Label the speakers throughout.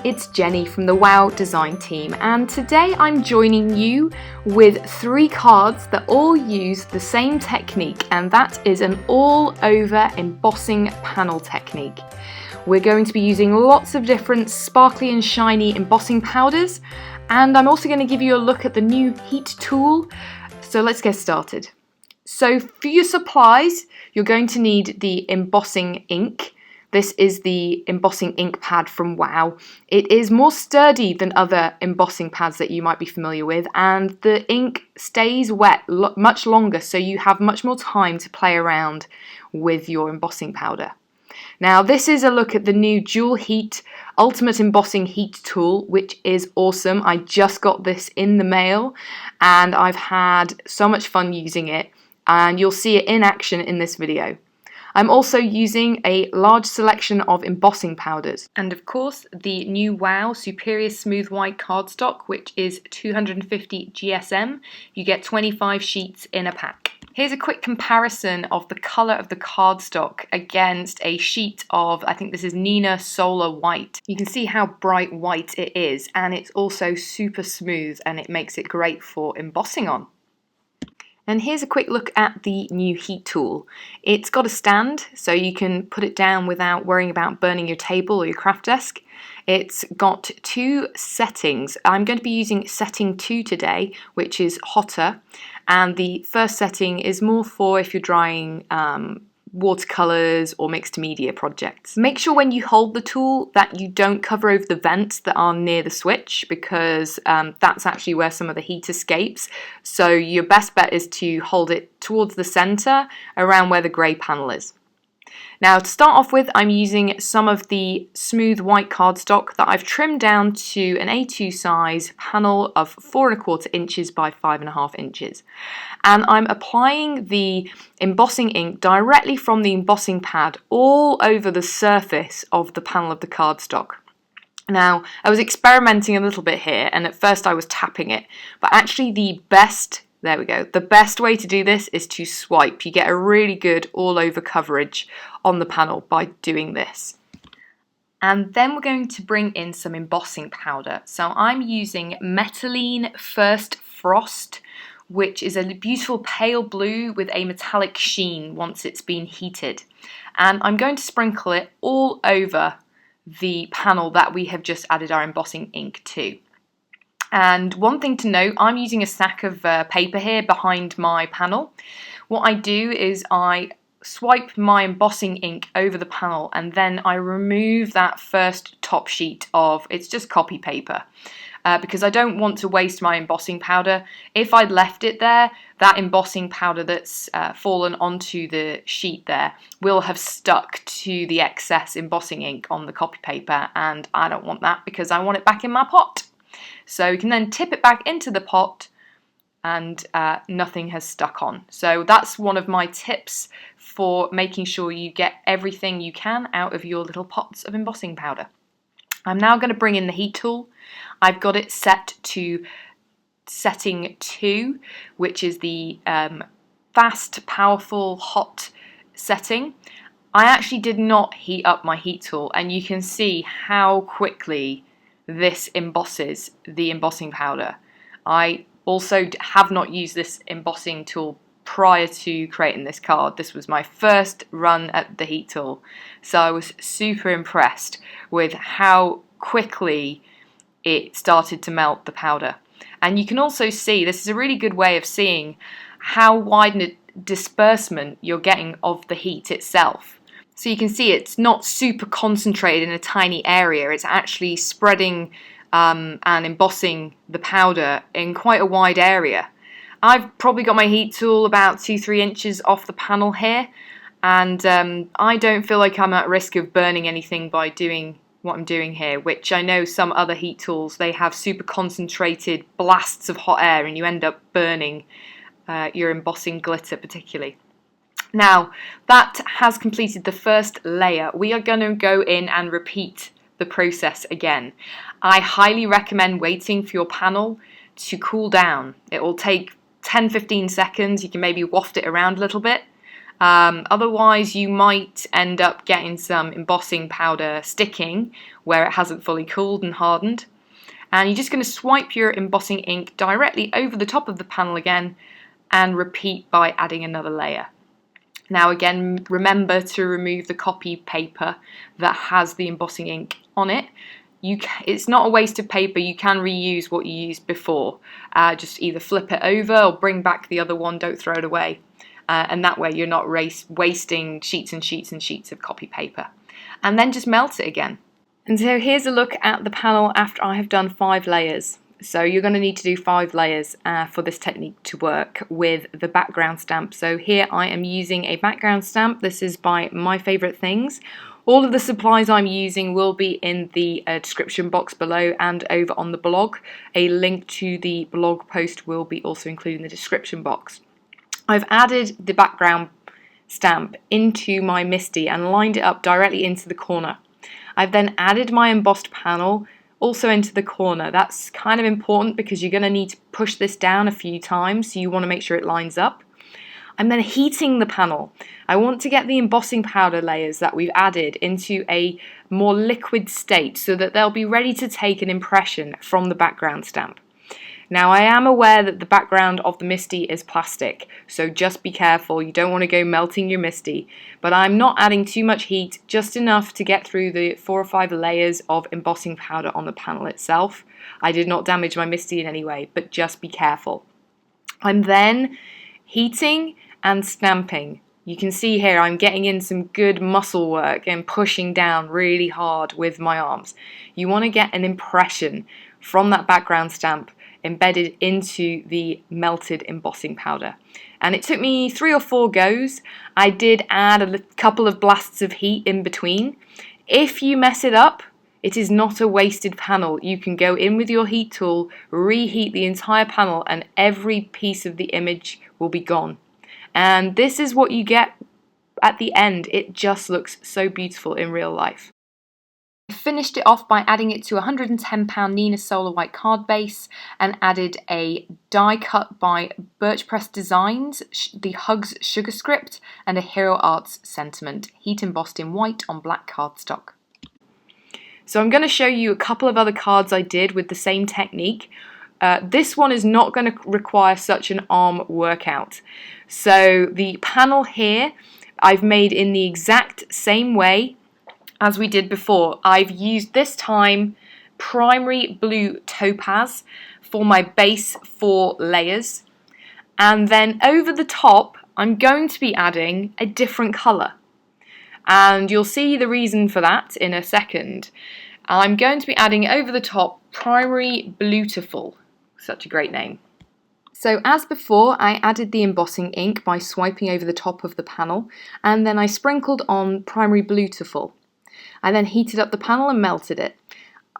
Speaker 1: it's Jenny from the WOW Design team, and today I'm joining you with 3 cards that all use the same technique, and that is an all-over embossing panel technique. We're going to be using lots of different sparkly and shiny embossing powders, and I'm also going to give you a look at the new heat tool. So let's get started. So for your supplies, you're going to need the embossing ink. This is the embossing ink pad from WOW. It is more sturdy than other embossing pads that you might be familiar with, and the ink stays wet much longer, so you have much more time to play around with your embossing powder. Now, this is a look at the new Dual Heat Ultimate Embossing Heat Tool, which is awesome. I just got this in the mail, and I've had so much fun using it, and you'll see it in action in this video. I'm also using a large selection of embossing powders, and of course the new WOW Superior Smooth White cardstock, which is 250 GSM. You get 25 sheets in a pack. Here's a quick comparison of the colour of the cardstock against a sheet of, I think this is Nina Solar White. You can see how bright white it is, and it's also super smooth, and it makes it great for embossing on. And here's a quick look at the new heat tool. It's got a stand, so you can put it down without worrying about burning your table or your craft desk. It's got 2 settings. I'm going to be using setting 2 today, which is hotter, and the first setting is more for if you're drying watercolours or mixed media projects. Make sure when you hold the tool that you don't cover over the vents that are near the switch, because that's actually where some of the heat escapes. So your best bet is to hold it towards the centre, around where the grey panel is. Now, to start off with, I'm using some of the smooth white cardstock that I've trimmed down to an A2 size panel of 4 1/4 inches by 5 1/2 inches. And I'm applying the embossing ink directly from the embossing pad all over the surface of the panel of the cardstock. Now, I was experimenting a little bit here, and at first I was tapping it, but actually the best way to do this is to swipe. You get a really good all-over coverage on the panel by doing this. And then we're going to bring in some embossing powder. So I'm using Metalline First Frost, which is a beautiful pale blue with a metallic sheen once it's been heated. And I'm going to sprinkle it all over the panel that we have just added our embossing ink to. And one thing to note, I'm using a stack of paper here behind my panel. What I do is I swipe my embossing ink over the panel, and then I remove that first top sheet of, it's just copy paper, because I don't want to waste my embossing powder. If I'd left it there, that embossing powder that's fallen onto the sheet there will have stuck to the excess embossing ink on the copy paper, and I don't want that because I want it back in my pot. So you can then tip it back into the pot, and nothing has stuck on. So that's one of my tips for making sure you get everything you can out of your little pots of embossing powder. I'm now going to bring in the heat tool. I've got it set to setting 2, which is the fast, powerful, hot setting. I actually did not heat up my heat tool, and you can see how quickly this embosses the embossing powder. I also have not used this embossing tool prior to creating this card. This was my first run at the heat tool, so I was super impressed with how quickly it started to melt the powder. And you can also see, this is a really good way of seeing how wide a disbursement you're getting of the heat itself. So you can see it's not super concentrated in a tiny area, it's actually spreading and embossing the powder in quite a wide area. I've probably got my heat tool about 2-3 inches off the panel here, and I don't feel like I'm at risk of burning anything by doing what I'm doing here, which I know some other heat tools, they have super concentrated blasts of hot air and you end up burning your embossing glitter particularly. Now, that has completed the first layer. We are going to go in and repeat the process again. I highly recommend waiting for your panel to cool down. It will take 10-15 seconds. You can maybe waft it around a little bit, Otherwise you might end up getting some embossing powder sticking where it hasn't fully cooled and hardened. And you're just going to swipe your embossing ink directly over the top of the panel again and repeat by adding another layer. Now again, remember to remove the copy paper that has the embossing ink on it. It's not a waste of paper, you can reuse what you used before. Just either flip it over or bring back the other one, don't throw it away. And that way you're not wasting sheets and sheets and sheets of copy paper. And then just melt it again. And so here's a look at the panel after I have done 5 layers. So you're going to need to do 5 layers for this technique to work with the background stamp. So here I am using a background stamp. This is by My Favourite Things. All of the supplies I'm using will be in the description box below and over on the blog. A link to the blog post will be also included in the description box. I've added the background stamp into my MISTI and lined it up directly into the corner. I've then added my embossed panel also into the corner. That's kind of important because you're going to need to push this down a few times, so you want to make sure it lines up. I'm then heating the panel. I want to get the embossing powder layers that we've added into a more liquid state so that they'll be ready to take an impression from the background stamp. Now I am aware that the background of the MISTI is plastic, so just be careful, you don't want to go melting your MISTI, but I'm not adding too much heat, just enough to get through the 4 or 5 layers of embossing powder on the panel itself. I did not damage my MISTI in any way, but just be careful. I'm then heating and stamping. You can see here I'm getting in some good muscle work and pushing down really hard with my arms. You want to get an impression from that background stamp embedded into the melted embossing powder. And it took me 3 or 4 goes. I did add a couple of blasts of heat in between. If you mess it up, it is not a wasted panel. You can go in with your heat tool, reheat the entire panel, and every piece of the image will be gone. And this is what you get at the end. It just looks so beautiful in real life. I finished it off by adding it to a £110 Nina Solar White card base and added a die cut by Birch Press Designs, the Hugs Sugar Script, and a Hero Arts Sentiment, heat embossed in white on black cardstock. So I'm going to show you a couple of other cards I did with the same technique. This one is not going to require such an arm workout. So the panel here I've made in the exact same way as we did before. I've used this time primary blue Topaz for my base 4 layers, and then over the top I'm going to be adding a different colour, and you'll see the reason for that in a second. I'm going to be adding over the top primary Bluetiful, such a great name. So as before, I added the embossing ink by swiping over the top of the panel, and then I sprinkled on primary Bluetiful. I then heated up the panel and melted it.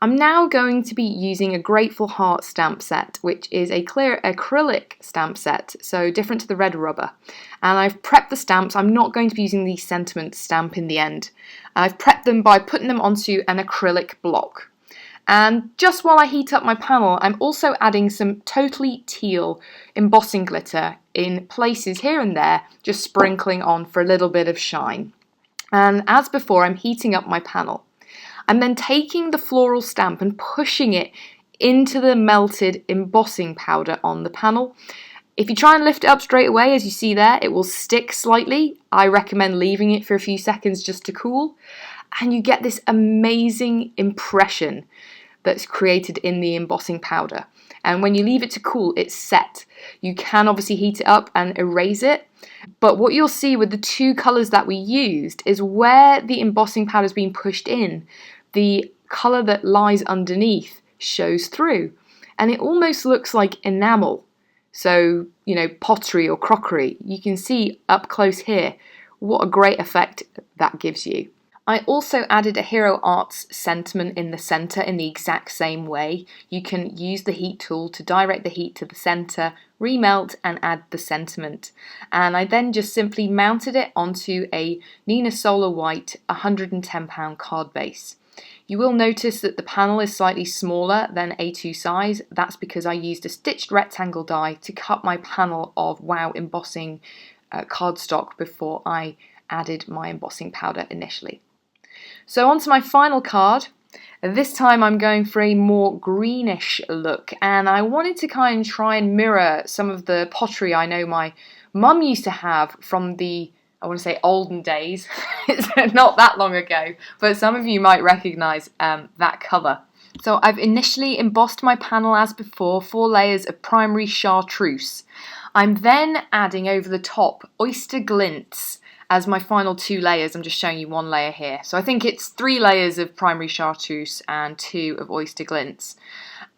Speaker 1: I'm now going to be using a Grateful Heart stamp set, which is a clear acrylic stamp set, so different to the red rubber. And I've prepped the stamps. I'm not going to be using the sentiment stamp in the end. I've prepped them by putting them onto an acrylic block. And just while I heat up my panel, I'm also adding some totally teal embossing glitter in places here and there, just sprinkling on for a little bit of shine. And as before, I'm heating up my panel. I'm then taking the floral stamp and pushing it into the melted embossing powder on the panel. If you try and lift it up straight away, as you see there, it will stick slightly. I recommend leaving it for a few seconds just to cool. And you get this amazing impression that's created in the embossing powder. And when you leave it to cool, it's set. You can obviously heat it up and erase it, but what you'll see with the 2 colours that we used is where the embossing powder is being pushed in, the colour that lies underneath shows through, and it almost looks like enamel. So, you know, pottery or crockery. You can see up close here what a great effect that gives you. I also added a Hero Arts sentiment in the centre in the exact same way. You can use the heat tool to direct the heat to the centre, remelt and add the sentiment. And I then just simply mounted it onto a Nina Solar White £110 card base. You will notice that the panel is slightly smaller than A2 size. That's because I used a stitched rectangle die to cut my panel of Wow Embossing cardstock before I added my embossing powder initially. So onto my final card. This time I'm going for a more greenish look, and I wanted to kind of try and mirror some of the pottery I know my mum used to have from the, I want to say, olden days. It's not that long ago, but some of you might recognise that colour. So I've initially embossed my panel as before, 4 layers of primary Chartreuse. I'm then adding over the top Oyster Glintz as my final 2 layers. I'm just showing you 1 layer here. So I think it's 3 layers of primary Chartreuse and 2 of Oyster Glintz.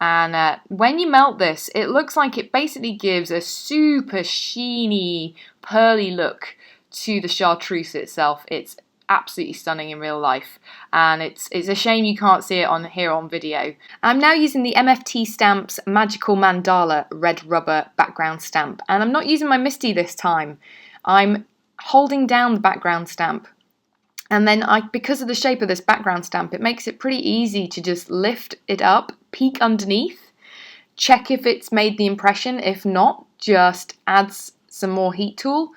Speaker 1: And when you melt this, it looks like it basically gives a super sheeny, pearly look to the Chartreuse itself. It's absolutely stunning in real life, and it's a shame you can't see it here on video. I'm now using the MFT Stamps Magical Mandala red rubber background stamp, and I'm not using my MISTI this time. I'm holding down the background stamp, and then because of the shape of this background stamp, it makes it pretty easy to just lift it up, peek underneath, check if it's made the impression. If not, just add some more heat tool,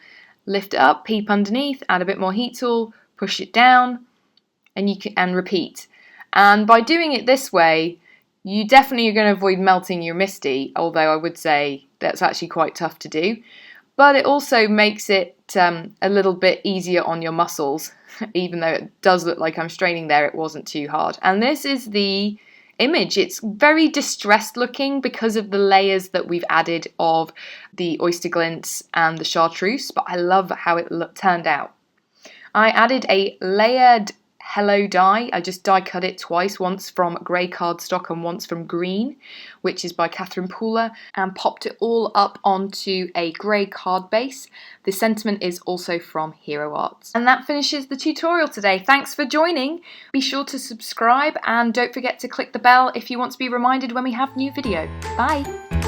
Speaker 1: lift it up, peep underneath, add a bit more heat tool, push it down, and repeat. And by doing it this way, you definitely are going to avoid melting your MISTI, although I would say that's actually quite tough to do. But it also makes it a little bit easier on your muscles, even though it does look like I'm straining there, it wasn't too hard. And this is the image. It's very distressed looking because of the layers that we've added of the Oyster Glintz and the Chartreuse, but I love how it turned out. I added a layered Hello die. I just die cut it twice, once from grey cardstock and once from green, which is by Catherine Pooler, and popped it all up onto a grey card base. The sentiment is also from Hero Arts. And that finishes the tutorial today. Thanks for joining. Be sure to subscribe and don't forget to click the bell if you want to be reminded when we have new video. Bye!